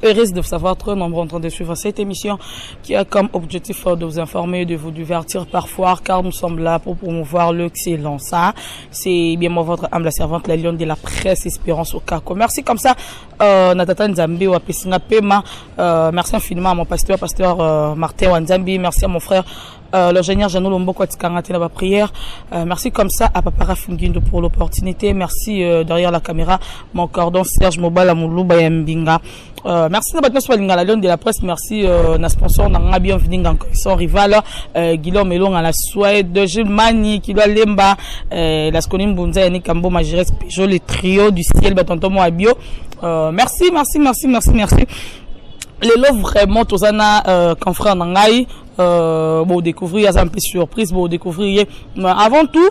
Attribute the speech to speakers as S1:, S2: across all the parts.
S1: heureuse de vous savoir trop nombreux en train de suivre cette émission qui a comme objectif de vous informer, de vous divertir parfois, car nous sommes là pour promouvoir l'excellence. C'est bien moi, votre humble servante, la lionne de la presse Espérance au Kako. Merci comme ça, Natata Nzambi ou Apesinga Pema. Merci infiniment à mon pasteur Martin Wanzambi. Merci à mon frère l'ingénieur Janou Lomboko Tikangate la prière. Merci comme ça à Papa Rafingindo pour l'opportunité. Merci derrière la caméra mon cordon Serge Mobala Moulouba Mbinga. Merci à la Lyon de la presse. Merci na sponsor na bienvenue dans son rival Guillaume Melon à la Suède de Gilles Mani qui doit Lemba la Skonim Bunza Yannick Kambo Magires Peugeot le trio du ciel Batontomo Abio. Merci. Les lots vraiment tous en confrères Nangai. Bon découvrir un peu surprise bon découvrir mais avant tout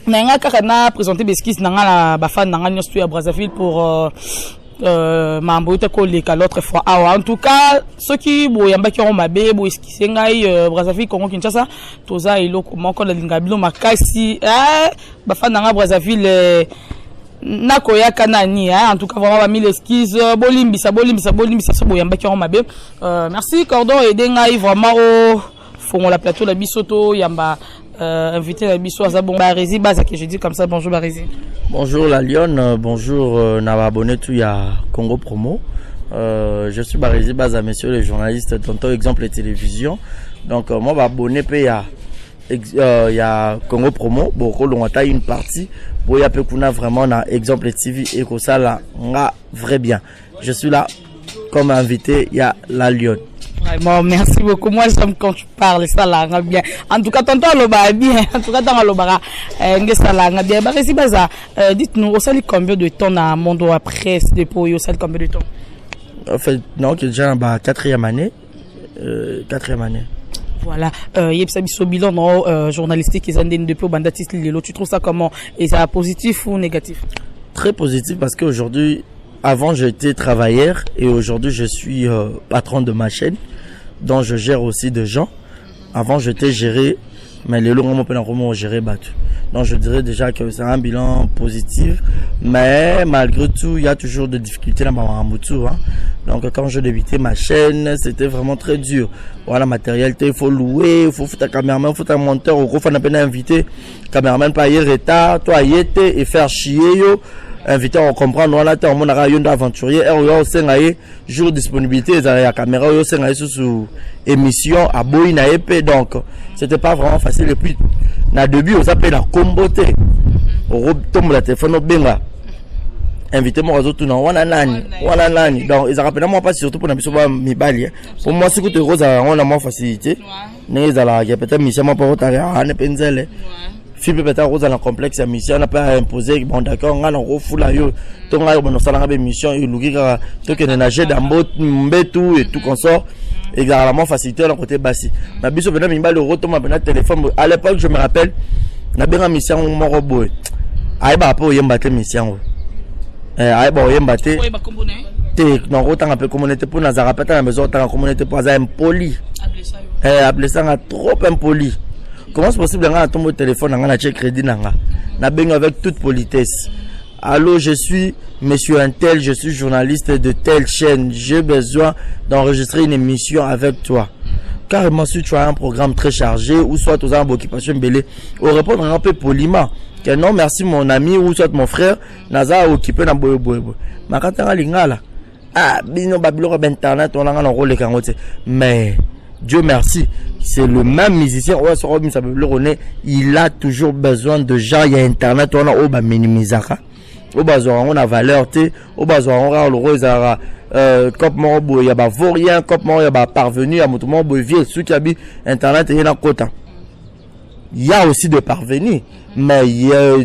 S1: nanga kakana présenter beskis nanga la bafan nanga nyostu à Brazzaville pour mamboite koleka l'autre fois en tout cas ceux qui bo yamba qui ont mabe bo eskisé ngai Brazzaville Congo Kinshasa toza eloko moko la lingabilo makasi bafan nanga Brazzaville nakoya kanani en tout cas vraiment ba mille esquisses bolimbisa so boyamba ki mabe. Merci cordon et dengai vraiment au fond la plateau la bisoto yamba invité la biso à bon Barési base que je dis comme ça. Bonjour Barési.
S2: Bonjour la Lyon, bonjour n'a abonné tout ya Congo Promo. Je suis Barési base à messieurs les journalistes tonton exemple et télévision. Donc moi ba abonné pe ya Congo Promo beaucoup longtemps une partie pour y a vraiment na exemple TV et que ça là nga vrai bien. Je suis là comme invité il y a la Lyon.
S1: Vraiment merci beaucoup. Moi j'aime quand tu parles ça là nga bien. En tout cas tonton loba bien. En tout cas dans loba nga ça là nga bien. Barési baza dites-nous au sali combien de temps na Mondo à presse depuis au sali combien de temps?
S2: En fait non que déjà ba 4e année.
S1: Voilà, yepsa biso bilan non journalistique ils ont depuis au bandatis lelo. Tu trouves ça comment? Et ça positif ou négatif?
S2: Très positif parce qu'aujourd'hui, avant j'étais travailleur et aujourd'hui je suis patron de ma chaîne, dont je gère aussi des gens. Avant j'étais géré, mais les longs mots géré battu. Donc je dirais déjà que c'est un bilan positif, mais malgré tout il y a toujours des difficultés dans ma moto. Donc quand je débutais ma chaîne, c'était vraiment très dur. Voilà, matériel, il faut louer, il faut foutre un caméraman, il faut un monteur, il faut un invité, caméraman pas y retard, toi y était et faire chier yo. Invité on comprend on a tant on a yon d'aventurier yo sengaye jour disponibilité la caméra yo sengaye sous émission à boy na épée donc c'était pas vraiment facile et puis na début on s'appelle la comboté au tombe la téléphone au benga invité moi aux autres non wana nani donc ils rappellent moi pas surtout pour na biso ba mibali pour moi c'est que rose on a moins facilité né ezala ya peut-être mission moi pour ta ne penzele Philippe peut-être rose dans le complexe mission n'a pas imposé bon d'accord on a un fula yo to nga bon salanga be mission et lugika to que nager dans mbetu et tout consort également facilité dans côté bassi na biso bena mimba le retour ma téléphone à l'époque je me rappelle na benga mission mo roboy ay ba po yemba te mission ay ba yemba te non autant un peu communauté pour nazara peut-être la maison autant communauté pour ça impoli appeler ça trop impoli. Comment c'est possible d'avoir ton téléphone dans un crédit na benga avec toute politesse. Allô, je suis monsieur Intel, je suis journaliste de telle chaîne. J'ai besoin d'enregistrer une émission avec toi. Carrément, si tu as un programme très chargé ou soit tu as une occupation belée, au répondre un peu poliment que non merci mon ami ou soit mon frère, naza occupé na boy. Ma katanga lingala. Ah, bino babilo internet on a un rôle kangote. Mais Dieu merci, c'est le même musicien. Il a toujours besoin de gens. Il y a internet, on a oba minimisaka. Oba on a valeur t. Oba on a le rose cop mon il y a pas vaurien, cop mon il y a pas parvenu à mon vieux ceux qui habitent internet et il y a quota. Il y a aussi des parvenus, mais il y a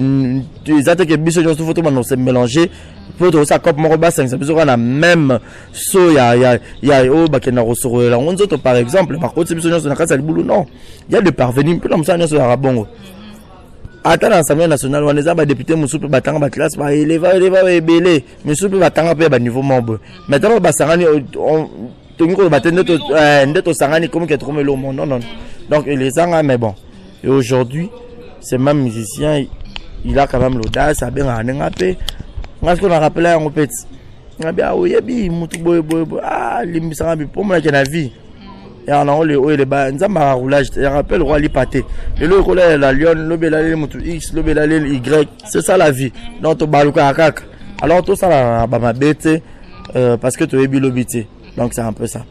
S2: des attaques qui sont sur photo maintenant c'est mélangé. Pour ça comme mon bassin c'est besoin la même so il y a au bakena rosoro la on autres par exemple par contre c'est besoin sur la casa le boulot non il y a des parvenus plus comme ça sur la bongo ata na l'Assemblée nationale on a ba député musupe batanga ba classe ba éleva ebele musupe batanga pe ba niveau membre maintenant ba sangani on tongi ko batende to ndeto sangani comme que trop melo non donc les sanga mais bon et aujourd'hui c'est même musicien il a quand même l'audace a bien un ngapé. Parce qu'on a rappelé un petit ngabia oyebi mutu boy ah limbisa ngabi pour moi qui na vie et on a les ba nzamba roulage je rappelle roi lipaté le colère la lion lobela mutu x lobela y c'est ça la vie donc to baluka akaka alors tout ça ba mabete parce que tu es bilobité donc c'est un peu ça.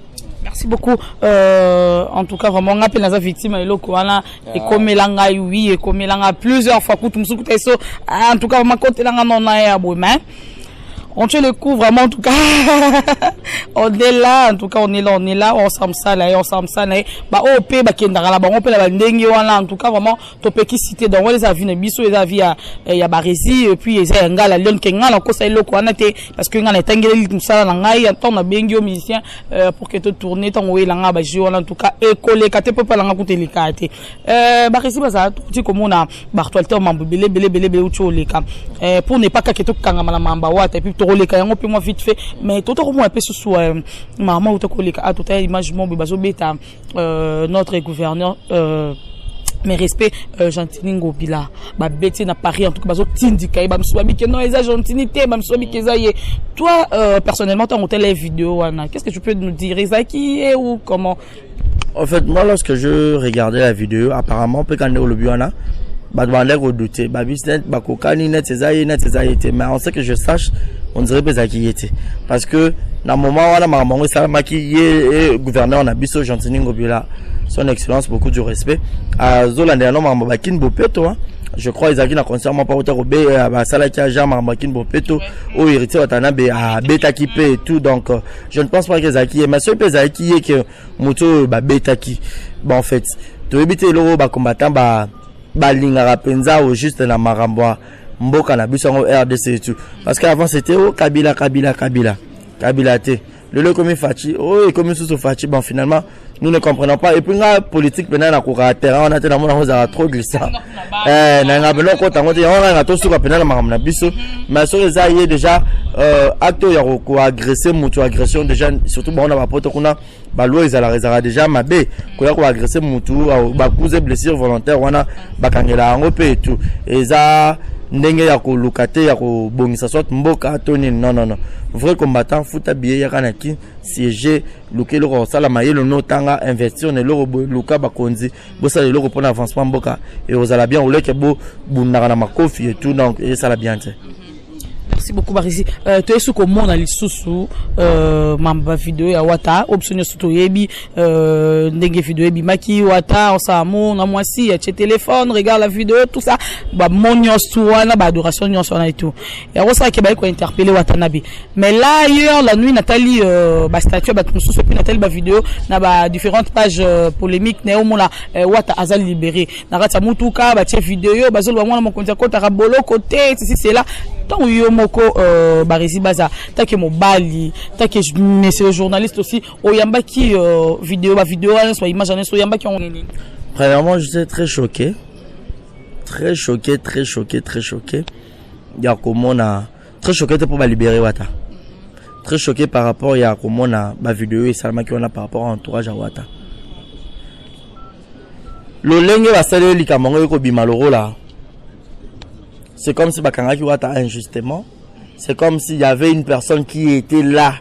S1: Merci beaucoup. En tout cas, vraiment, on appelle la victime et l'okoana et comme l'anga oui et comme l'anga plusieurs fois coup tout ça. En tout cas, on m'a côté l'anga non na mais on tient le coup vraiment en tout cas. On est là, en tout cas on est là, on s'aime ça là, bah OP bah kendara là, bah on peut la ndengi wana en tout cas vraiment topé qui cité dans les avis ne biso les avis ya barezi et puis les nga la lion kenga la ko sa eloko wana te parce que nga na tangeli tout ça na ngai attend na bengi au musicien pour que te tourner tant oui la nga ba jouer en tout cas et coller kate peut pas la nga kuteli kate barezi baza tout comme on a bartolto mambo belé ucholeka pour ne pas que to kanga mala mamba wata et puis to roleka yango pe moi vite fait mais toto ko mo pe sous maman autocolika à tout à image mon bazo beta notre gouverneur mes respects Gentini Ngobila ba beti na Paris en tout cas bazo tindika ba mswabi que non eza gentilité ba mswabi que ça y toi personnellement tu as monté les vidéos wana qu'est-ce que tu peux nous dire Ezaki ou comment?
S2: En fait moi lorsque je regardais la vidéo apparemment peut quand le biona bah doit douter bah business bah kokani net était mais on sait que je sache on dirait que Ezaki était parce que dans le moment où on a maman Salamaki et gouverneur na biso Gentini Ngobila son excellence beaucoup du respect à Zolande non maman Bakin Bopeto je crois Ezaki na concernant pas autant robé à Salaki Aja maman Bakin Bopeto au héritier watana be à Beta Kipe et tout donc je ne pense pas que Ezaki mais ce Ezaki est que moto ba Beta ki bon en fait to éviter l'euro ba combattant ba linga penza ou juste na marambwa mboka na biso RDC et tout parce qu'avant c'était Kabila te le comme Fachi et comme sous Fachi bon finalement nous ne comprenons pas et puis la politique maintenant na ko terrain on a tellement on trop glissant na ngabelo ko tango te on a to suka penana makamna biso mais sur les aïe déjà acte ya ko agresser mutu agression déjà surtout bon on a pas poto kuna ba loi ils ala déjà mabe ko ya ko agresser mutu ba cause blessure volontaire wana bakangela ngo pe et tout et ça ndenge ya ko lukate ya ko bongisa soit mboka toni non vrai combattant futa biye ya kanaki siéger lukelo ko sala mayelo no tanga investir ne loro luka bakonzi bo sala loro pour avancement mboka et vous allez bien ou leke bo bunaka na makofi et tout donc et ça la bien.
S1: Merci beaucoup Barisi. Tu es sous comment na lisusu mamba vidéo ya wata option surtout yebi ndenge vidéo yebi maki wata osamo na mwasi ya téléphone regarde la vidéo tout ça ba monios tout wana ba adoration nyos wana et tout ya rosa ke ba ko interpeller watanabi mais là hier la nuit Nathalie ba statut ba mususu puis Nathalie ba vidéo na ba différentes pages polémiques na omona wata azal libéré na rata mutuka ba tie vidéo ba zolo mwana mokonza kota rabolo côté si c'est là tant yo moko Barisi baza take mobali take monsieur journaliste aussi oyamba qui vidéo soit image so yamba qui on.
S2: Premièrement je suis très choqué ya komona très choqué pour ba libérer wata très choqué par rapport ya komona ba vidéo et salama qui on a par rapport à entourage à wata lolenge ba sale likamongo ko bimaloro là. C'est comme si Bakangaki Wata injustement. C'est comme s'il y avait une personne qui était là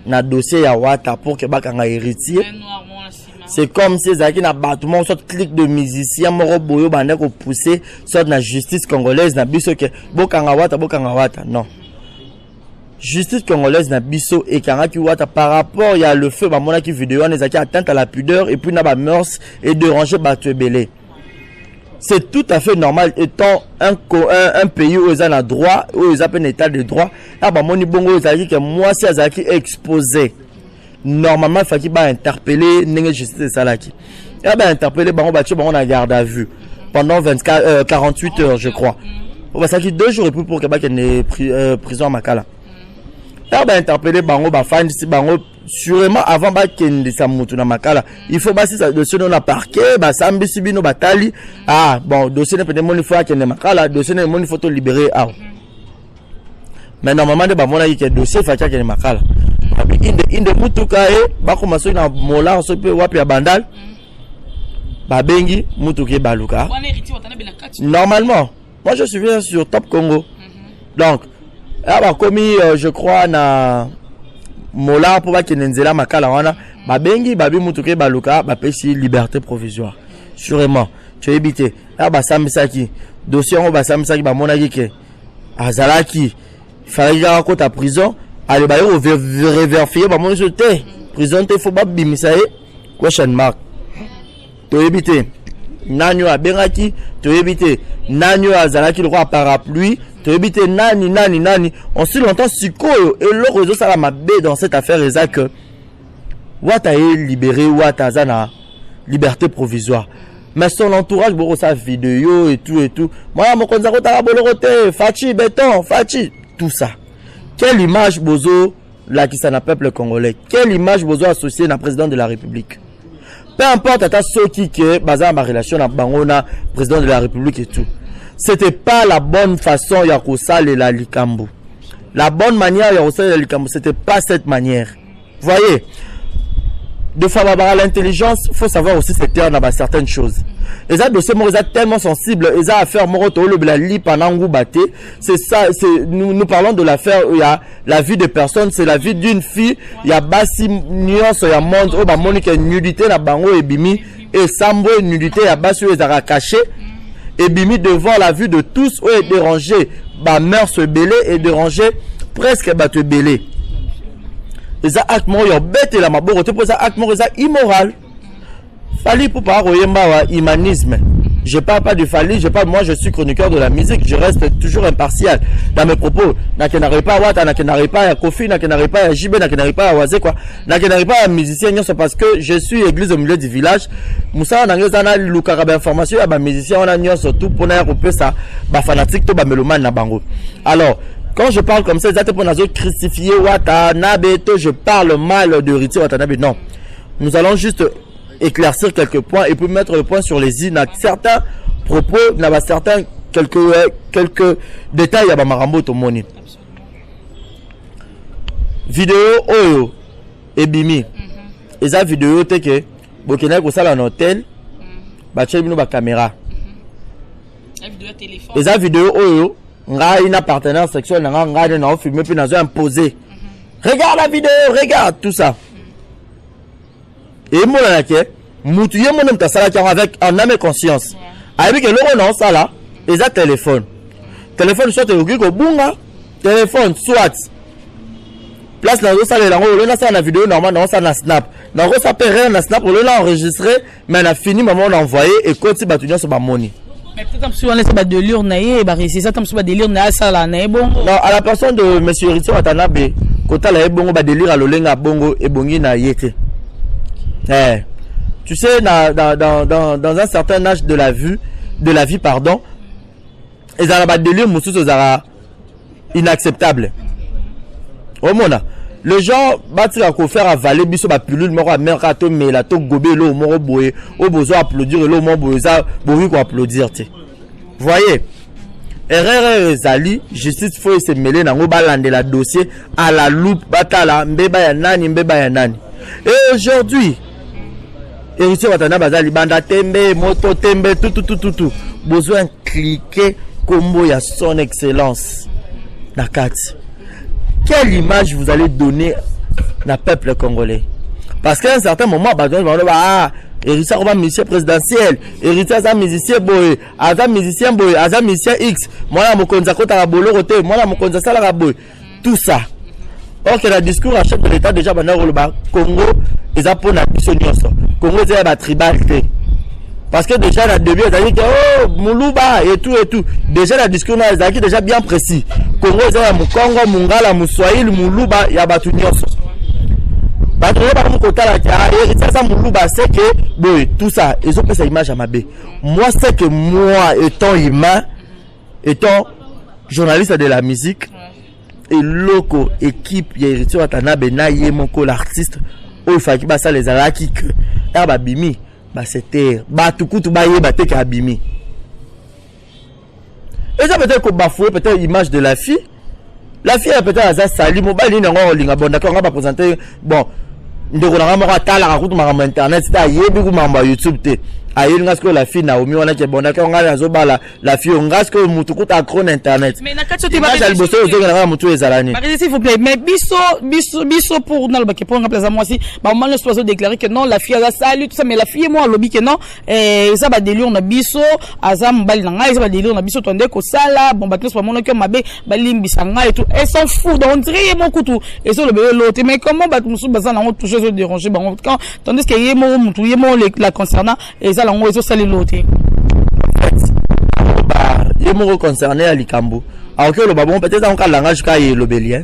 S2: dans le dossier à Wata pour que Bakanga héritier. C'est comme si Zaki n'a battement soit clic de musicien moro boyo bande ko pousser soit la justice congolaise na biso que Bakanga Wata non. Justice congolaise na biso et Kangaki Wata par rapport il y a le feu ba mona qui vidéo on ezaki atteinte à la pudeur et puis na ba mœurs et déranger Batouebele. C'est tout à fait normal étant un pays où ils ont le droit, où ils ont un état de droit. Là, bah, moni bongo Zaki que moi si Zaki exposé. Normalement, il faut qu'il va interpeller n'engage justice Salaki. Là, bah interpeller bah on a garde à vue pendant 48 heures je crois. On va Zaki 2 jours et puis pour que bah qu'il ait prison à Makala. Là, bah interpeller bah on va faire ici bah sûrement avant ba kende sa mutu na makala il faut basi ça dossier non na parquet ba sambi sibino batali bon dossier ne peut moni fois kende makala dossier ne moni photo libéré mais normalement de ba mona yi ke dossier fa kende makala inde mutu kae ba ko maso na mola so pe wapi ya bandal ba bengi mutu ke baluka normalement moi je suis sur Top Congo donc bah commis je crois na mola pour ba kenenzela makala wana ba bengi ba bi mutuke ba luka ba pesi liberté provisoire sûrement tu éviter bah samisaki dossier on ba samisaki ba monaki ke azalaki fallait à côté à prison allez bah vérifier ba mon jeté prison te faut ba bimisa question mark tu éviter nanyo abengaki tu éviter nanyo azalaki le roi parapluie tu éviter nani on si longtemps sikoyo et le réseau ça la mabe dans cette affaire exact que Wata est libéré Wata zana liberté provisoire mais son entourage beaucoup sa vidéo et tout moi mon konza kota bolorote fachi béton fachi tout ça quelle image bozo la qui ça peuple congolais quelle image bozo associé na président de la République. Peu importe à ce qui est basé ma relation avec Bangona, président de la République et tout. C'était pas la bonne façon Yakosal et la Likambo. La bonne manière Yakosal et la Likambo, c'était pas cette manière. Vous voyez, de fois à l'intelligence, faut savoir aussi se taire dans certaines choses. Et ça dossier moi tellement sensible, et ça affaire moroto le blali pendant baté, c'est ça, c'est nous parlons de l'affaire où il y a la vie de personnes, c'est la vie d'une fille, il y a basi nuance, il y a monde oh ba monique nudité na bango et bimi et sambo nudité ya basi où ezara caché et bimi devant la vue de tous où est dérangé, ba mère se belé et dérangé presque ba te belé. Et ça acte moi yo bête la maboro te pour ça acte moi ça immoral. Fali pour parler humanisme. Je parle pas de Fali, moi je suis chroniqueur de la musique, je reste toujours impartial dans mes propos. N'a qui n'arrive pas à Wata, n'a qui n'arrive pas à Kofi, n'a qui n'arrive pas à Jibé, n'a qui n'arrive pas à Wazé quoi. N'a qui n'arrive pas à musicien, c'est parce que je suis église au milieu du village. Moussa n'a pas l'ukarabe information à ma musicien, on a nion surtout pour n'a pas ça, bah fanatique to bah mélomane na bango. Alors, quand je parle comme ça, c'est pour nous crucifier Wata, Nabeto, je parle mal de Riti Watanabe. Non. Nous allons juste éclaircir quelques points et puis mettre le point sur les îles. Certains propos, certains quelques détails à Marambo Tomoni. Vidéo Oyo et Bimi. Et ça vidéo t'es que Bokena ko sala en hôtel, ba chebino ba caméra. Et ça vidéo Oyo nga ina partenaire sexuel nga na filmer puis na imposer. Regarde la vidéo, regarde tout ça. Et moi là que mutuye mon ta sala avec en âme et conscience. Avec que l'on non ça là, et ça téléphone soit au go bunga, téléphone soit place là ça là on a ça la vidéo normal non ça na snap. Donc ça peut rien na snap on l'a enregistré mais on a fini maman on a envoyé et quand tu battu sur ma money.
S1: Mais peut-être si on laisse pas de lire naïe bah c'est ça comme ça de lire naïe ça là naïe bon.
S2: Non à la personne de monsieur Riti Watanabe, quand la bongo ba délire à l'olenga bongo et bongi na yete. Tu sais, dans un certain âge de la vie, pardon, ils ont des délire inacceptable. Au mona, les gens battent à faire avaler biso ba pilule moko mer rato mais la to gobé lo moko boye, au besoin applaudir lo mo boye ça, boye ko applaudir te. Voyez, erreur zali, justice faut se mêler na ngo balande la dossier à la loupe batala mbeba ya nani. Et aujourd'hui Héritier Watana Bazali Banda Tembe, Moto Tembe, tout. Besoin de cliquer combo ya son excellence. Nakati. Quelle image vous allez donner na peuple congolais? Parce qu'à un certain moment, héritier Roman musicien présidentiel, héritier Azam musicien boy, Azam musicien X, moi la mokonza kota la bolo roté, moi la mokonza sala la boy. Tout ça. Or que le discours à chef de l'État déjà dans le Congo, ils ont pour la mission Congo c'est la tribalité. Parce que déjà dans le début, ils ont dit que oh Moulouba et tout. Déjà le discours est déjà bien précis. Congo c'est la Mukongo, Mungala, Muswahili, Moulouba, il y a battu Nyonso. Moulouba c'est que bon, tout ça, ils ont fait cette image à ma baie. Moi c'est que moi étant humain, étant journaliste de la musique. Et loco équipe ya Héritier Watanabe na ye moko l'artiste o faki ba ça les alaki que ba bimi ba c'était ba tukutu ba ye ba te ka bimi. Et ça peut-être qu'on bafouer peut-être image de la fille elle peut-être à ça sali mobile ni ngo linga bon d'accord on va présenter bon ndeko na moko atala ka kutu ma internet c'est yebi ku mamba YouTube te ayo ngasko la fille Naomi wana ke bona ka ngala zobala la fille ngasko mutu kuta accro na internet
S1: mais na katso te ba
S2: bosso ozonga mutu ezalani
S1: s'il vous plaît mais biso pour na ba ke pour remplacer moi si ba moment le soir déclarer que non la fille a salut tout ça mais la fille moi lobby que non ça ba délire na biso azam bali na ngai ça ba délire na biso tonde ko sala bon ba tous pas mon que mabe ba limbisa ngai et tout et s'en fout donc on dirait mon couteau et sur le bébé l'autre mais comment ba musu bazana on toucher se déranger ba quand tandis que yemo mutu yemo la concernant et ça la on eso sali l'autre
S2: ba yemo concerné à likambo alors que le babon peut-être en cas langage ka ye lobelien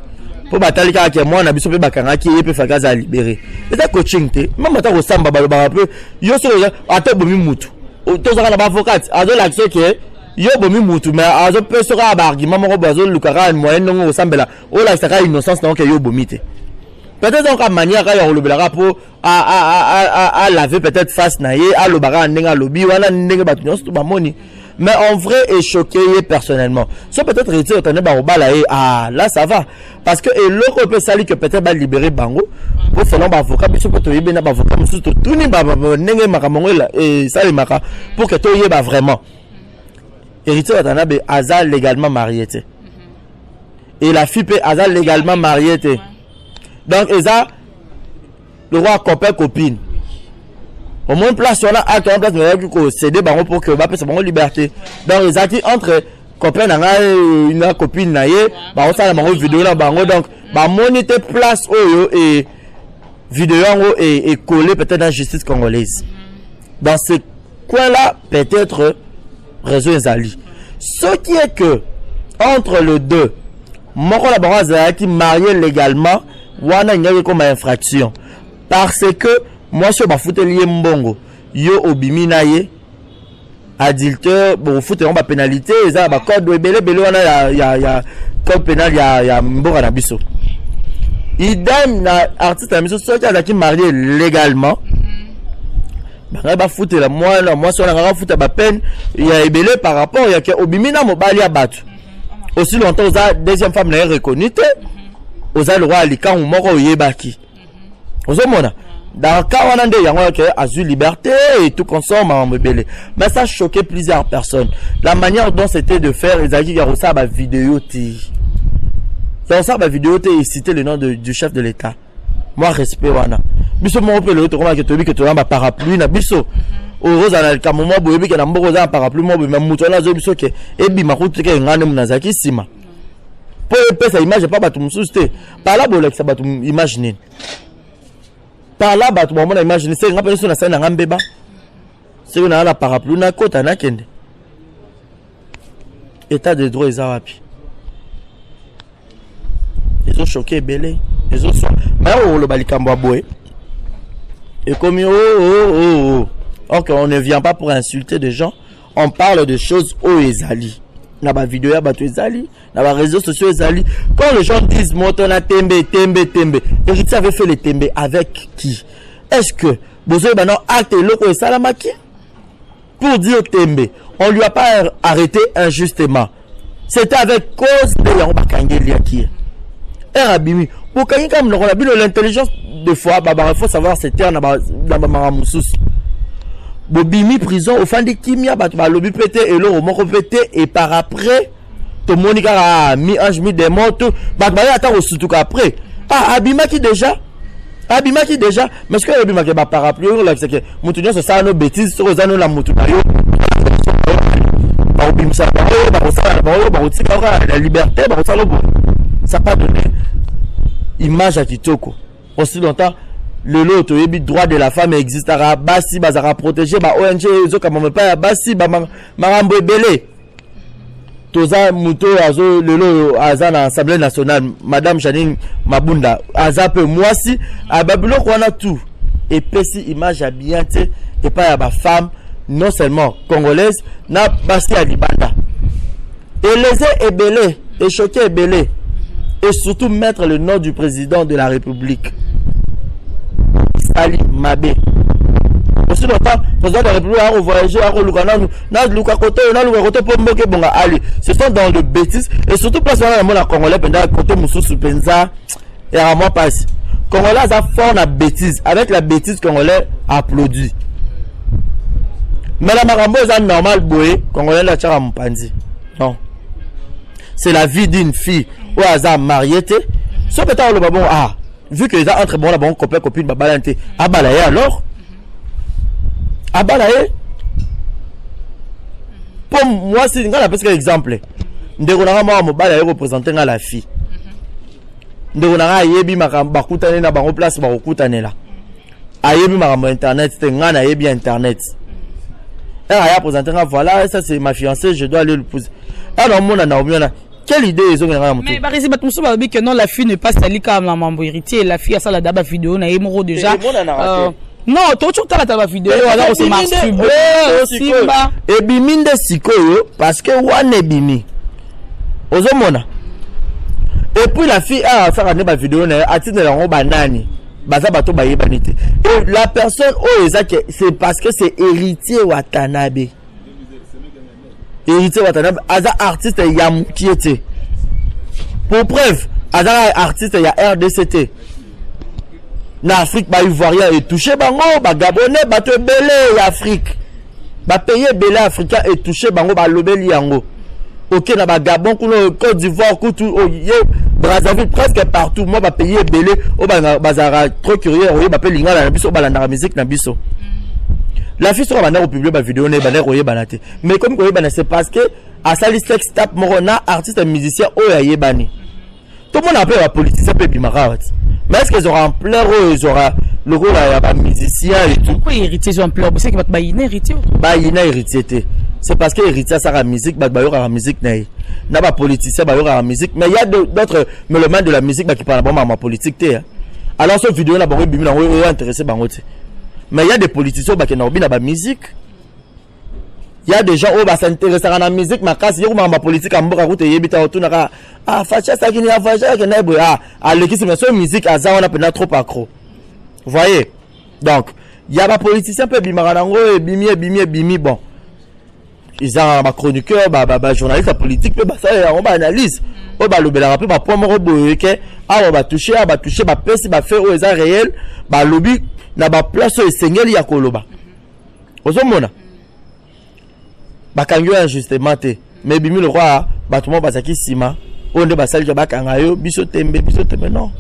S2: pour batali ka ke moi na biso pe bakanga ki ye pe fakaza libérer et coaching te même ta ko samba ba ba peu yo so ata bomi mutu to zaka na ba avocat azo l'action que yo bomi mutu mais azo pe so ka ba argument mo bazo lukara moyen non sambela o la saka innocence donc yo bomi te peut-être en manière ka yo lobelaka pour à laver peut-être face na ye à lobara ndenga lobi wana ndenge batu nyonso ba moni mais en vrai est choqué personnellement so peut-être retire tane ba robala et là ça va parce que et l'autre peut sali que peut-être ba libérer bango pour selon ba avocat biso peut yebe na ba avocat musu to tuni ba ndenge makamongo la et ça les maka pour que to yeba vraiment héritier tane ba azal légalement marié té et la fille peut azal légalement marié té donc eza le roi copain copine au moins place on a acte en place mais que céder bango pour que ba peut bango liberté donc les actes entre copain na une copine na ye ba on sala bango vidéo na bango donc ba moniter place oyo et vidéo et coller peut-être dans la justice congolaise dans ce coin là peut-être réseau ezali ce qui est que entre les deux moko la bango qui marié légalement wana ngaki comme infraction parce que moi je ba foutre lié mbongo yo obimi na ye adultère bon foutre on ba pénalité ça ba code belé wana ya code pénal ya mbora na biso idem na artiste na biso soki azaki marié légalement ba foutre la moi so na foutre ba peine ya ebelé par rapport ya ke obimi na mobali ya batu aussi longtemps ça deuxième femme na reconnue oza le roi alikan moko yebaki ozomona dans le cas où on a dit azul liberté et tout consomme en rebelle mais ça choquait plusieurs personnes la manière dont c'était de faire les amis qui ont ça vidéo dans ça vidéo et citer le nom du chef de l'État moi respect wana biso mo pe le to comment que tu dis que tu as parapluie na biso rose na le moment boyebi que na mboko za parapluie mo be muto na zo biso ke ebi makutu ke ngane munazaki sima pour epesa image pas batu mususu te par là bolekisa batu imaginer par là batu mo na imaginer c'est ngapela so na sa na ngambeba c'est on a la parapluie na kota na kende état de droit eza wapi ils ont choqué belé ils ont so mais le balikambo boy et comme OK on ne vient pas pour insulter des gens on parle de choses au ezali na ba vidéo ya bato ezali na ba réseaux sociaux ezali quand les gens disent moto na tembe Héritier avait fait les tembe avec qui est-ce que bozo ba non acte loko esalamaki pour dire tembe on lui a pas arrêté injustement c'était avec cause de yango bakangeli aki Abimi pour kangi comme on a vu l'intelligence de fois il faut savoir c'était na ba maramusus bobimi prison au fin de kimia ba lobi pété et le moko pété et par après to monika mi ange mi démon tout ba attend au surtout après abimaki déjà mais ce que abimaki ba parapluie là c'est que mutu nyo ça no bêtise so za no la mutu na yo ba obimisa ba otika la liberté ba ça ça pas donné image à kitoko aussi longtemps le lot yebi droit de la femme existera basi bazara protéger ba ONG zo comme pas basi ba marambo ebele toza muto azo lelo aza na assemblée nationale madame Janine Mabunda aza pe mwasi ababilo kwana tout et pesi image à bien té et pas ya ba femme non seulement congolaise na basi ya libanda et les ebele et choqué ebele et surtout mettre le nom du président de la République Ali Mabé. Aussi longtemps, président de la République a voyagé à Lukana, pour Mboke Bonga Ali. Ce sont dans le bêtise et surtout place on a mon congolais pendant côté Moussou Penza et à moi passe. Congolais a fort la bêtise avec la bêtise congolais applaudi. Mais la marambo est normal boé congolais la tchara mpanzi. Non. C'est la vie d'une fille ou hasard mariée té. So peut-être le babon vu que les a entre bon là bon copain copine babalante abalaye alors. Abalaye. Pour moi c'est un exemple. Ndeko na moi mobala représenter la fille. Ndeko na yebi makamba kutane na bango place ba kokutanela. Ayebi makamba internet te ngana yebi internet. Elle a présenté voilà ça c'est ma fiancée je dois aller le poser. Alors mon na omiona quelle idée ils ont ngana mutu.
S1: Mais par exemple tout ça que non la fille ne pas sali comme la mambo héritier la fille a ça la daba vidéo na yemoro déjà. Non, toi tu as la vidéo alors c'est masturbe simba
S2: et biminde sikoyo parce que wane bimi. Ozomona. Et puis la fille a fait une vidéo na atine la roba nani. Baza bato ba yebanité. Et la personne c'est parce que c'est héritier Watanabe. Héritier Watanabe aza artiste Yamukiete. Pour preuve, aza artiste ya RDCT. Na Afrique ba ivoirien et touché bango ba gabonais bato belé Afrique. Ba payer belé africain et touché bango ba lobeli yango. OK na ba Gabon kuno Côte d'Ivoire kutu Brazzaville presque partout moi ba payer belé o bazara trop curieux o ba pe lingala na biso balanda la musique na biso. La fille sera bana au publier ba vidéo ne bana royer banate. Mais comme ko bana c'est parce que à sali sex tap morona artiste et musicien o ya yebani. Tout le monde appelle la politicien pe bimara. Mais est-ce qu'ils auront en pleurs ou ils auront le rôle à la musicien et tout?
S1: Pourquoi héritier ils ont en pleurs? C'est que bah il héritier.
S2: Bah il héritier. C'est parce que héritier ça la musique, bah il y aura la musique n'a pas politicien, bah il y aura la musique. Mais il y a d'autres mélomanes de la musique bah qui parlent bon ma politique té. Alors cette vidéo là bah oui bimina oui intéressé bah ngote. Mais il y a des politiciens bah qui n'ont pas la musique. Il y a des gens qui s'intéressent à la musique, mais quand ils ont ma politique, ils ont facha ça qui n'est pas facha qui n'est pas l'équipe de musique, on a trop accro. Vous voyez? Donc, il y a des politiciens peu bimarango et bimi bon. Ils ont un chroniqueur, journaliste politique, ça on va analyse. On va le bela peu point moro boyeke, on va toucher, pesi faire aux réel, lobby na place au seigneur ya koloba. Ozomona. Bakangyo injustement te mais bimi le roi batuma basaki sima onde basali ka bakanga yo biso tembe non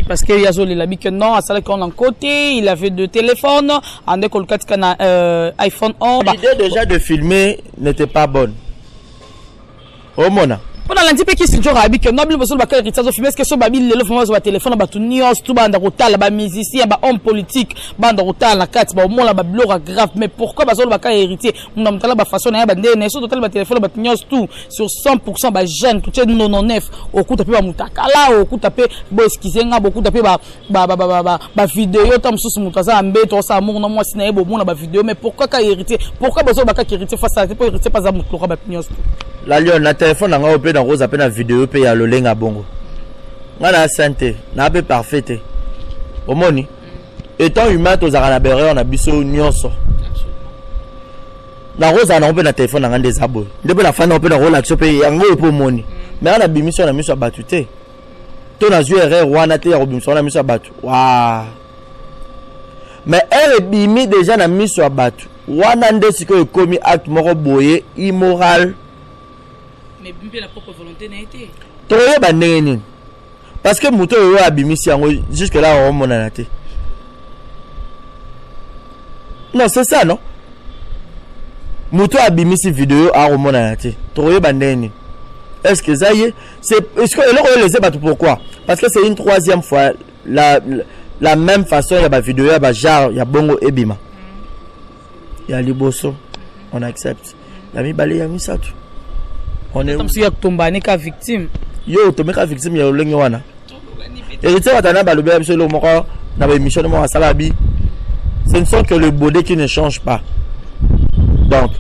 S1: parce que yazoli la que non à celle qu'on en côté il avait deux téléphones en école na iPhone 11
S2: l'idée déjà de filmer n'était pas bonne au mona
S1: pendant l'antipe qui se jora que non besoin ba héritier zo filmer est-ce que so ba le fond ba téléphone ba tunios tout banda rotala ba musicien ba homme politique banda rotala na kati ba mo la ba blora grave mais pourquoi ba zo ba héritier on mtala ba façon na ba ndene so total ba téléphone ba tunios tout sur 100% ba jeune tout 99 au coup tapé ba mutakala au coup tapé bo excuser nga beaucoup tapé ba vidéo tam sous mutaza mbeto ça mo na moi sina bo mo na ba vidéo mais pourquoi héritier pourquoi ba zo ba héritier face à pas héritier pas za mutlora ba tunios
S2: la lion na téléphone nga opé dans rose appena vidéo pe ya lolenga bongo nga na santé na be parfaite omoni étant humain to zara na berre na biso nyonso na rose na opé na téléphone nga des abo ndebe la fana opé na relax pe yango epo moni mais na bimission na miso batute to na zu erreur wana te ya bimission na miso batu wa mais elle bimi déjà na miso batu wana ndesiko ekomi acte moko boye immoral.
S1: Mais la propre volonté n'a été.
S2: Parce que Mouto a bimisi jusque là on m'en a été. Non, c'est ça, non? Mouto a bimisi vidéo à mon a été. Est-ce que ça y est? Est-ce que l'on les a pourquoi? Parce que c'est une troisième fois la même façon, il y a ma vidéo, il y a genre, il y a Bongo et Bima. Il y a Liboso, on accepte. Il y a mis Balé, il y a mis ça tout. On est
S1: comme si il tombé ka victime
S2: yo tombé ka victime ya lengi wana héritier watana ba lobe biso lo moko na ba émission mo asalabi ce ne sont que le bodé qui ne change pas donc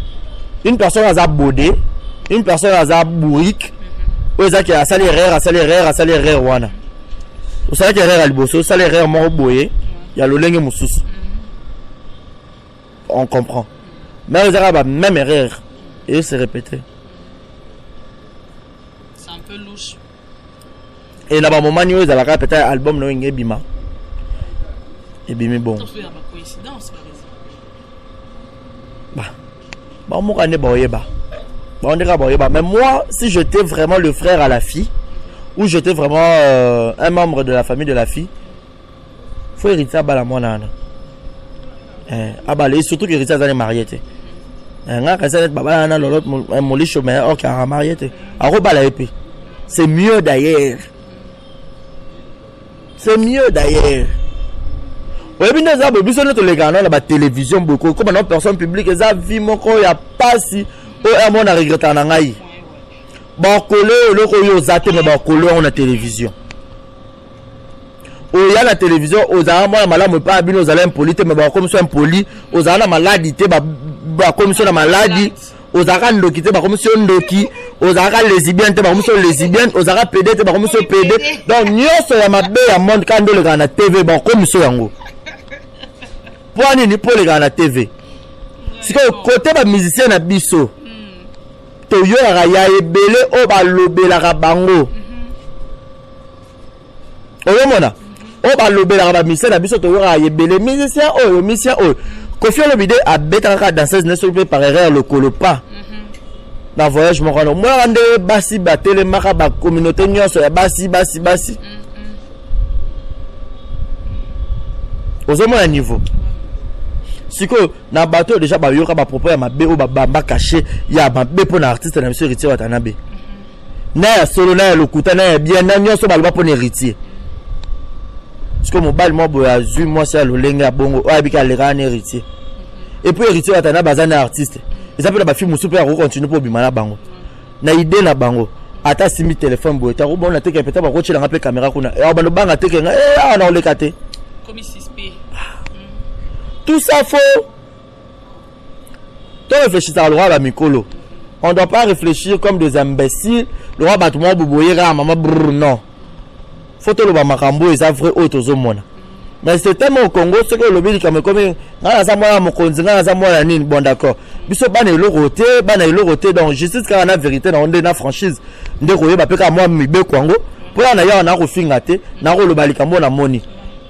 S2: une personne a bodé une personne a bourrique oza ki a sali erreur wana o sali erreur alboso sali erreur mo boye ya lo lengi mususu on comprend mais ils ont même erreur et c'est répété.
S1: Louche.
S2: Et là-bas, moment où ils avaient peut-être un album, non, il bima. Et bima bon.
S1: Coïncidence, par exemple.
S2: Bah, Bon, moi, on est boyeba. Bon, on est boyeba. Mais moi, si j'étais vraiment le frère à la fille, ou j'étais vraiment un membre de la famille de la fille, faut hériter à la monana. Surtout que hériter à la mariée. C'est mieux d'ailleurs. C'est mieux d'ailleurs. Oui, mais nous avons besoin de les gars dans la télévision beaucoup. Comme une personne publique, ils ont vu mon corps, il n'y a pas si. Oh, mon a regretté en angaï. Bon, le coyo zate, mais bon, on a télévision. Oh, il y a la télévision, aux armes, malade, pas bien, aux allèmes polités, mais bon, comme c'est un poli, aux armes, maladité, comme c'est la maladie, aux armes, ndoki, comme c'est un ndoki, aux armes, lesbiennes, comme c'est lesbiennes, aux armes, pédé, comme c'est pédé. Donc, nous sommes à ma baie à monde quand le gars na TV, bon, comme c'est un go. Pour aller pour les gars na TV. C'est que côté des musiciens na biso. Toyo raya ebele o ba lobela ka bango. Oyo mona. O ba lobela ka musicien na biso toyo raya ebele musicien o. Kofi Olomide a betaka danseuse ne se peut par erreur le colopa. Na voyage mo kono. Moi ande basi batele maka ba communauté nyonso ya basi. Ozo mo ya niveau. Si que na bateau déjà ba yoka ba propos ya mabe o ba caché ya mabe pour artiste na monsieur Héritier Watanabe. Na ya solo na ya lokuta na ya bien na nyonso ba loba pour héritier. Parce que mon bal mo boya zu moi c'est le lenge ya bongo o abika le ran héritier. Et puis Héritier Watanabe bazana artiste. Et ça peut ba film super ko continue pour bimana bango. Na idée na bango. Ata simi téléphone boy ta robon na teke peut-être ba ko chela ngape caméra kuna. E ba no banga teke nga na ole kate.
S1: Comme ici spé.
S2: Tout ça faut. Tu réfléchis à le roi Mikolo. On ne doit pas réfléchir comme des imbéciles. Le roi Batouman Bouboyera, maman brrr, non. Faut que le Bamakambo est vrai autre aux hommes. Mais c'est tellement au Congo, c'est que le Béli comme bon d'accord. Biso bana le roté donc justice quand on a vérité dans on a franchise. Ndeko ba peka moi mibe Congo. Pour na ya na refingate, na ro le balikambo na moni.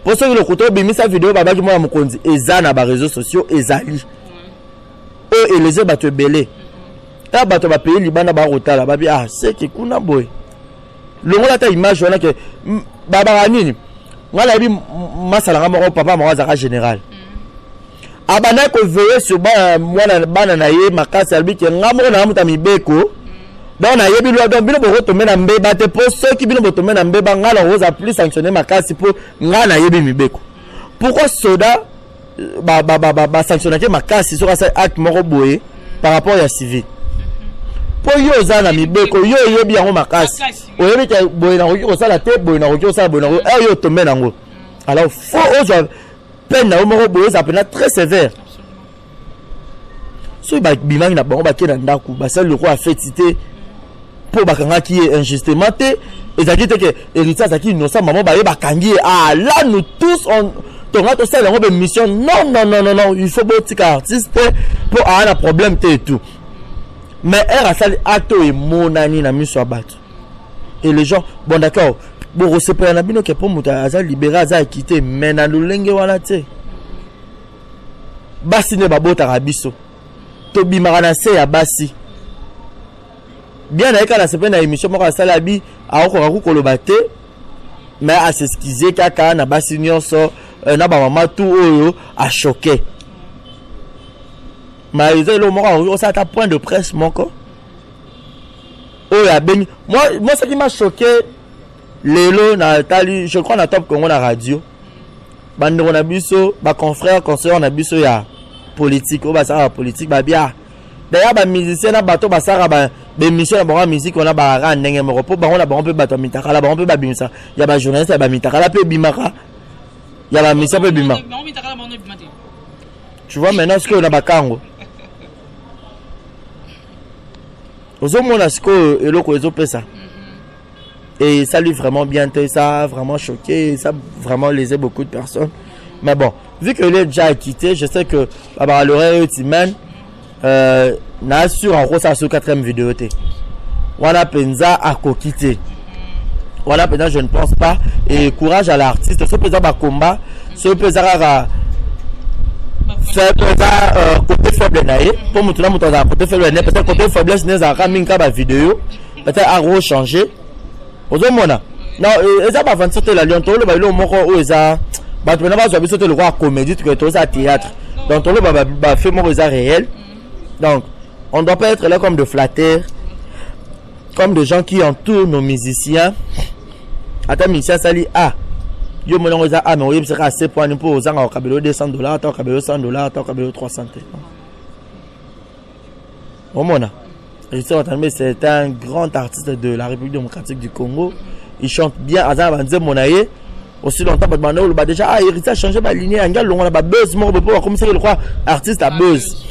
S2: Pour ceux qui le côté bimisa vidéo baba ki moi mokonzi eza na ba réseaux sociaux ezali. Eux et les autres bato belé. Ta bato ba pays libana ba rotala ba bi ah c'est que kuna boy. Le ngona ta image wana que baba nini. Ngala bi masala ngamo papa mo zaka général. Abana ko veiller sur ba mwana bana na ye makasi albi ke ngamo na muta mibeko. Donc na yebi lo donc bino boko tombe na mbeba te pour ceux qui bino botombe na mbeba ngala oza plus sanctionner makasi pour ngana yebi mibeko. Pourquoi soda ba sanctionner makasi sur ça acte moko boye par rapport à civil. Pour yo za na mibeko yo yebi yango makasi. Oyebi te boye na ko sala te boye na ko sala boye na ko yo tombe nango. Alors faut oza peine na moko boye ça peine très sévère. So ba bimangi na bango ba kena ndaku ba sel le roi a fait citer pour bakanga qui est injustement et ça dit que héritier ça qui innocent maman ba bakangi ah là nous tous on tonga to sel une mission non il faut beau tika artiste pour avoir un problème et tout mais elle a sali acte et monani na miso abatu et les gens bon d'accord bon c'est pas na bino que pour muta aza libéré aza quitter mais na lulenge wana te basi ne babota rabiso to bimara na se ya basi bien avec la semaine à émission moko salabi a ko koloba te mais à s'excuser kaka na basi nyonso na ba mama tout oyo a choqué mais ils ont moko ça ta point de presse moko oh ya ben moi ce qui m'a choqué lelo na tali je crois na Top Congo na radio bandeko na biso ba confrère conseiller na biso ya politique o ba ça politique ba bien d'ailleurs ba musicien na bato ba sara ba mission na ba musique on a ba ra ndenge moko po ba on a ba on peut bato mitaka la ba on peut ba bimisa ya ba journaliste ba mitaka la pe bimaka ya ba mission pe bima tu vois maintenant ce que on a ba kango ozo mona ce que eloko ezo pesa et ça lui vraiment bien ça a vraiment choqué ça vraiment lésé beaucoup de personnes mais bon vu que il est déjà quitté je sais que ba l'oreille Timen na sur en gros ça sur 4e vidéo té wana penza a kokité voilà penza je ne pense pas et courage à l'artiste ce penza ba combat ce penza c'est côté faible naïe pour montrer mon temps côté faible naïe peut-être côté faiblesse n'est pas minka ba vidéo peut-être à rechanger ozomona non eza ba vendre sauter la lion to le ba lo moko o eza ba tu na ba zo sauter le roi comédie que to ça théâtre donc to le ba fait moko eza réel donc on doit pas être là comme de flatteurs comme de gens qui entourent nos musiciens ata musicien sali yo mon eza mais oui c'est assez pour un pour aux kabelo $200 ta kabelo $100 ta kabelo 300 au mona c'est un grand artiste de la République démocratique du Congo. Il chante bien Azan Banze Monaye. Aussi longtemps que déjà il a changé ma lignée en galon on a buzz mon pour comme ça le croit artiste à buzz.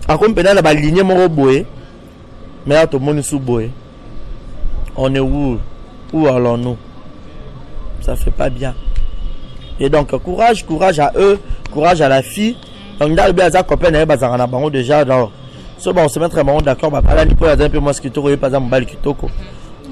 S2: En comme pendant la lignée mon boé. Mais à tout le monde sous boé. On est où allons-nous? Ça fait pas bien. Et donc courage à eux, courage à la fille. Donc dans le bien à copain et bazarana bango déjà dans so bon on se met très bon d'accord bah là pour un peu moi ce qui toko par exemple bal kitoko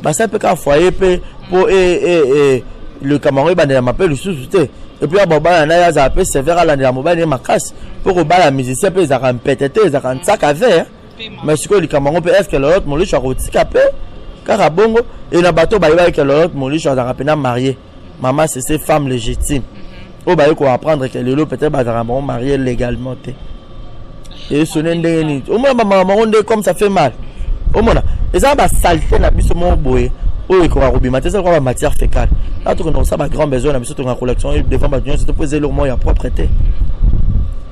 S2: bah ça peut qu'un foyer peut pour le Cameroun bah m'appelle le sous-souté et puis bon bah na ya za peut sévère à la mobile ma casse pour au bal la musicien peut ça ran pétété ça ran sac à verre mais ce que le Cameroun peut est que l'autre mon lich roti capé car bongo et na bateau bah il que l'autre mon lich ça rapena marié maman c'est ses femmes légitimes au bah il faut apprendre que le peut-être bah ça bon marié légalement. Et sonner au moins maman comme ça fait mal au moins et ça va saleté la biso mon boy oh il croit robi matin ça quoi matière fécale là tout on ça va grand besoin la biso ton collection devant ba c'est poser le moins il y a propreté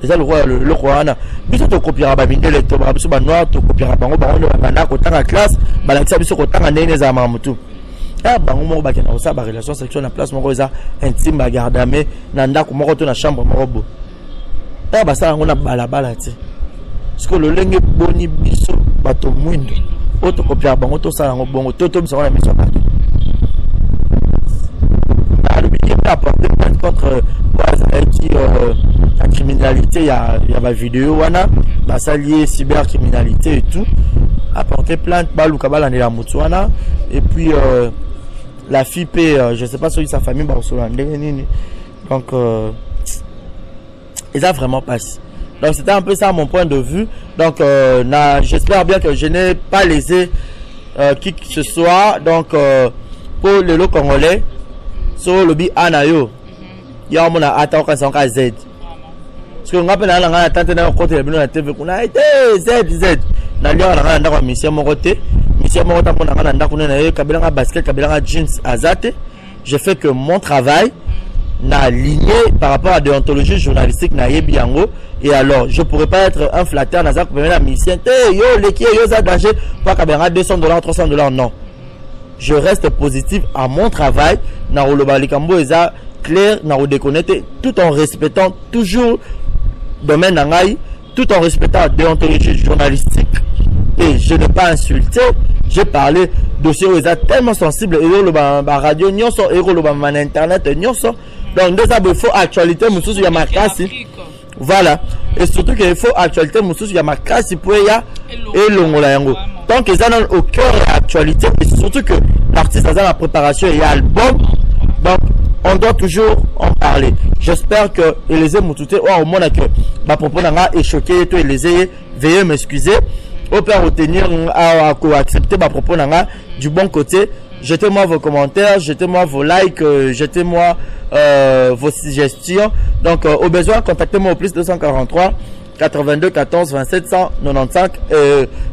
S2: et ça le roi na biso to copiera ba mindele to ba biso ba noir to copiera bango ba on ba na ko tanga classe ba la biso ko tanga ndene za mamutu ah bango mo ba kena ça ba relation sexuelle na place moko za intime ba gardame na ndako moko to na chambre moko bo ah ba ça on a balabala ti parce que le lenge boni biso bato mwindo auto copier bango to sala ngo bongo to biso na miso bato na le billet apporter contre la criminalité il y a ma vidéo wana ba salier cybercriminalité et tout apporter plainte balu kabala na mutu wana et puis la fille paie je sais pas sur sa famille ba so nini donc ils a vraiment passé. Donc c'était un peu ça mon point de vue. Donc j'espère bien que je n'ai pas lésé qui que ce soit. Donc pour le lot congolais, sur le bi anayo, il y a mon attaque en cas Z. Parce que on appelle la tante na côté de la TV qu'on a été Z. Na lion na ndako mission mon côté pour na ndako na kabila basket kabila jeans azate. Je fais que mon travail na lignée par rapport à déontologie journalistique na yebi yango et alors je pourrais pas être un flatteur na za ko la mission yo leki yo za danger pour kabera $200 $300 non je reste positif à mon travail na oloba likambo eza clair na redéconnecter tout en respectant toujours domaine nangai tout en respectant la déontologie journalistique et je n'ai pas insulté j'ai parlé dossier où eza tellement sensible et le radio nyonso et le man internet nyonso. Donc, il faut actualité, il y a ma casse. Voilà. Et surtout qu'il faut actualité, il y a ma casse pour y a et l'ongola. Donc, ils ont au cœur de l'actualité. Et surtout que l'artiste a la préparation et l'album. Donc, on doit toujours en parler. J'espère que les Moutouté, au moins que ma propos est choqué et les ayez, veuillez m'excuser. Au père retenir à accepter ma propos du bon côté. Jetez-moi vos commentaires, jetez-moi vos likes, jetez-moi vos suggestions. Donc, au besoin, contactez-moi au plus 243 82 14 27 195.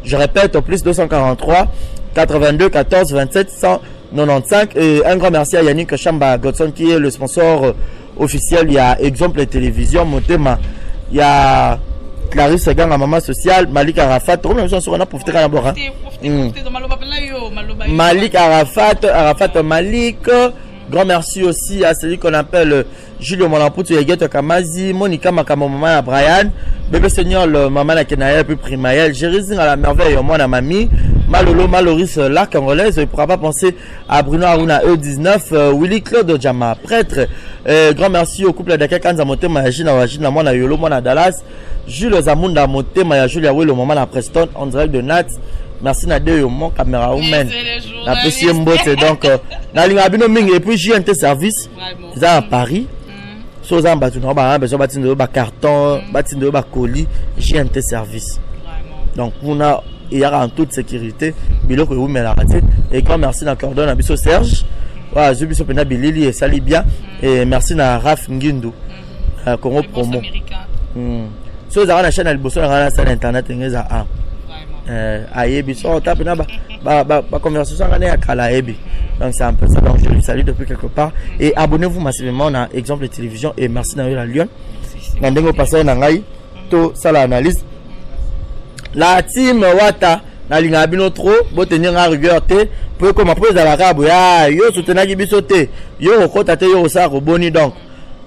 S2: Je répète, au plus 243 82 14 27 195. Et un grand merci à Yannick Chamba Godson qui est le sponsor officiel. Il y a Exemple Télévision, Motema. Il y a Clarisse Gang à Maman Sociale, Malik Arafat. On a profité à la Malik Arafat Malik. Grand merci aussi à celui qu'on appelle Julio Molamputu Yegeto Kamazi, Monica Makamama Brian, Bébé Seigneur, le maman la Kenaya, puis Primaël, Jérézine à la merveille, moi la mamie, Malolo, Maloris, la Congolaise, il ne pourra pas penser à Bruno Aruna E19, Willy Claude Djama, prêtre. Grand merci au couple d'Aka Kanza Motema, Yajina Wajina, moi na Yolo, moi na Dallas, Jules Zamunda Motema, Yajulia Will, au moment à Preston, en direct de Nat. Merci Nadeo, mon caméra woman. Apprécié Mbote. Donc, na lingabino mingi et puis JNT service. C'est à Paris. so za mbatu na ba besoin batindo ba carton batindo ba colis GNT service donc kuna il y aura en toute sécurité biloko oui mais la raté et grand merci na cordon na biso Serge wa je biso pena bilili et sali bien et merci na Raf Ngindu Congo promo so za na chaîne alboso na salle internet ngeza a ayebi so tape na ba conversation ngane ya kala ebi donc c'est un peu ça donc je lui salue depuis quelque part et abonnez-vous massivement na exemple de télévision et merci na la Lyon na ndengo passer na ngai to sala analyse la team wata na linga bino trop bo tenir en rigueur te pour comme après za la rabo ya yo soutenaki biso te yo okota te yo sa boni donc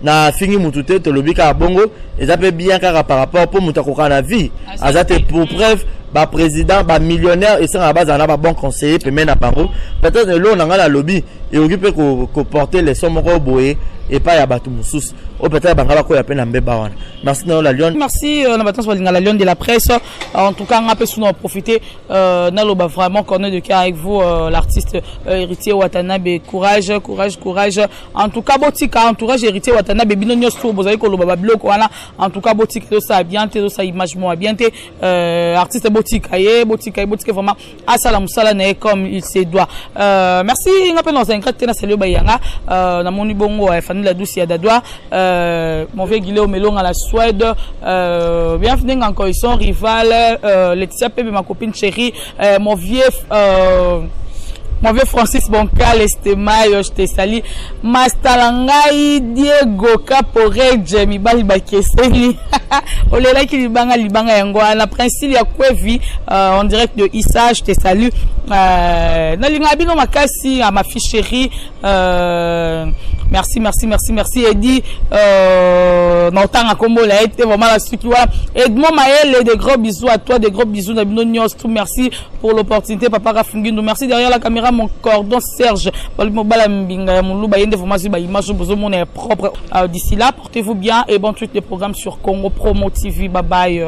S2: na fingi mutute to lobika bongo eza pe bien car par rapport pour mutakoka na vie azate pour preuve ba président ba millionnaire et ça à base na ba bon conseiller pe mena bango peut-être lo na ngala lobby et occuper ko porter les sommes roboé et pas ya batu mususu o peut-être bangala ko ya pena mbeba wana merci na la Lyon
S1: merci na batanso balinga la Lyon de la presse en tout cas on a pu nous profiter na loba vraiment qu'on est de cœur avec vous l'artiste héritier Watanabe courage en tout cas botika entourage héritier Watanabe bino nyos bozali ko loba bloko wana en tout cas botika ça bien te ça image moi bien te artiste botika vraiment asala musala na comme il se doit merci ngape dans un grand tena salut bayanga na moni bongo la douce ya dadwa mon vieux Guillaume Melon à la Suède bienvenue encore ils sont rivales Laetitia Pebe ma copine chérie mon vieux Francis Boncal Estemayo je te salue Mastalangai Diego Capore Jamie Bali Bakeseli olela ki libanga yango na principe ya Kwevi en direct de Issa je te salue na linga bino makasi à ma fille chérie merci Eddie n'entend combo la été vraiment la suite voilà Edmond Maël des gros bisous à toi des gros bisous na bino nyos tout merci pour l'opportunité papa Rafungindo merci derrière la caméra mon cordon Serge bala mbinga muluba yende formation ba image besoin mon est propre d'ici là portez-vous bien et bon tweet les programmes sur Congo Promo TV bye bye